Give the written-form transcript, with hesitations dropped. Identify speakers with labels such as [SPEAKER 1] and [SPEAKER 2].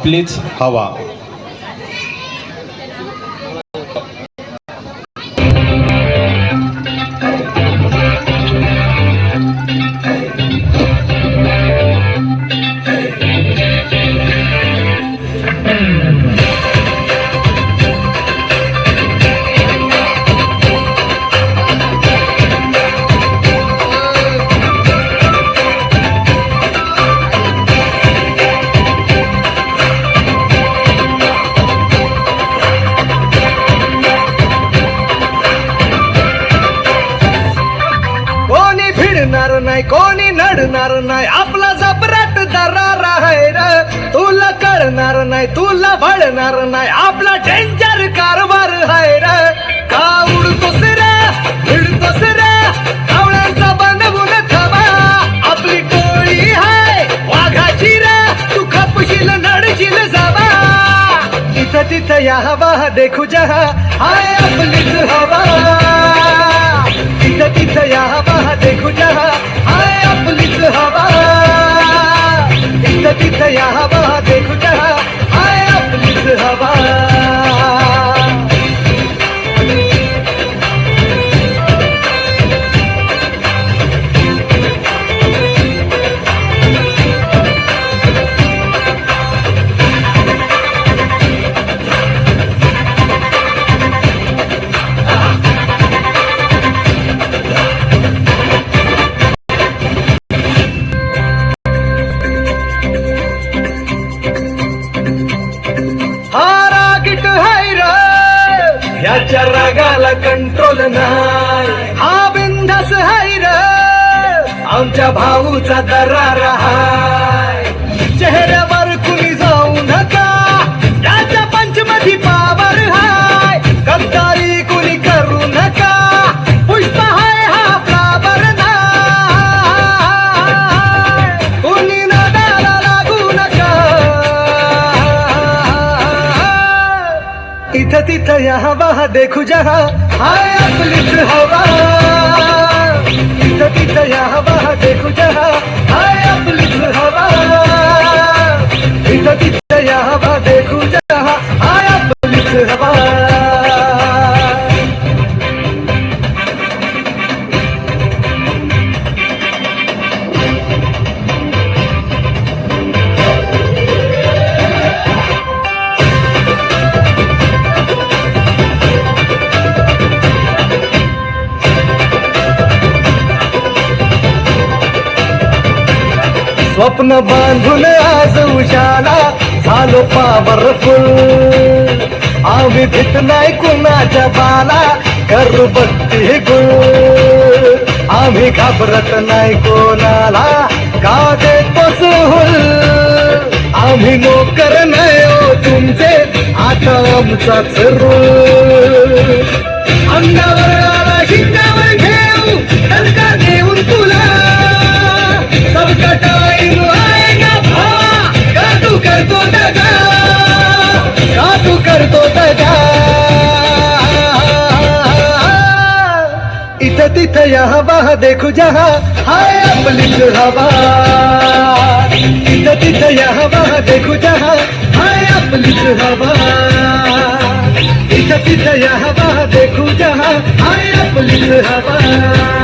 [SPEAKER 1] आपलीच हवा.
[SPEAKER 2] नाही कोणी नडणार नाही आपला जबराट दरार आहे र. तुला कळणार नाही तुला भळणार नाही आपला डेंजर कारभार आहे र. का उडतोस रे भिडतोस रे कावळ्यांचा बनवून थांबा आपली टोळी आहे वाघाची रे. तू खपशील नडशील जावा तिथं तिथं या हवा देखू जहा हाय आपलीच हवा. तिथं तिथं या हवा देखू जहा हाय आपलीच हवा. तिथं तिथं या हवा देखू जहा हाय आपलीच हवा. ह्याच्या रागाला कंट्रोल नाही हा बिंदास हाय र. आमच्या भाऊचा दरार हाय चेहऱ्यावर कुणी जाऊ नका त्याच्या पंचमधी पावर हाय. गद्दारी कुणी करू नका पुष्प हाय हा फ्लावर नाही. कुणी नादाला लागू नका इथं तिथं या हवा देखू जहा हाय आपलीच हवा. इथं तिथं या हवा देखू जहा हाय आपलीच हवा. इथं तिथं या हवा देखू जहा हाय आपलीच हवा. स्वप्न बांधून आज उशाला झालो पॉवरफुल. आम्ही भीत नाही कुणाच्या बाला करू बत्ती गुल. आम्ही घाबरत नाही कोणाला का देतो सहूल. आम्ही नोकर नाही हो तुमचे आता आमचाच रूल. अंगावर आला शिंगावर घेऊ तलका देऊन तुला सबका टाइम आएगा भावा का तू करतो दगा का तू करतो दगा. इथं तिथं या हवा देखू जहा हाय आपलीच हवा. इथं तिथं या हवा देखू जहा हाय आपलीच हवा. इथं तिथं या हवा देखू जहा हाय आपलीच हवा.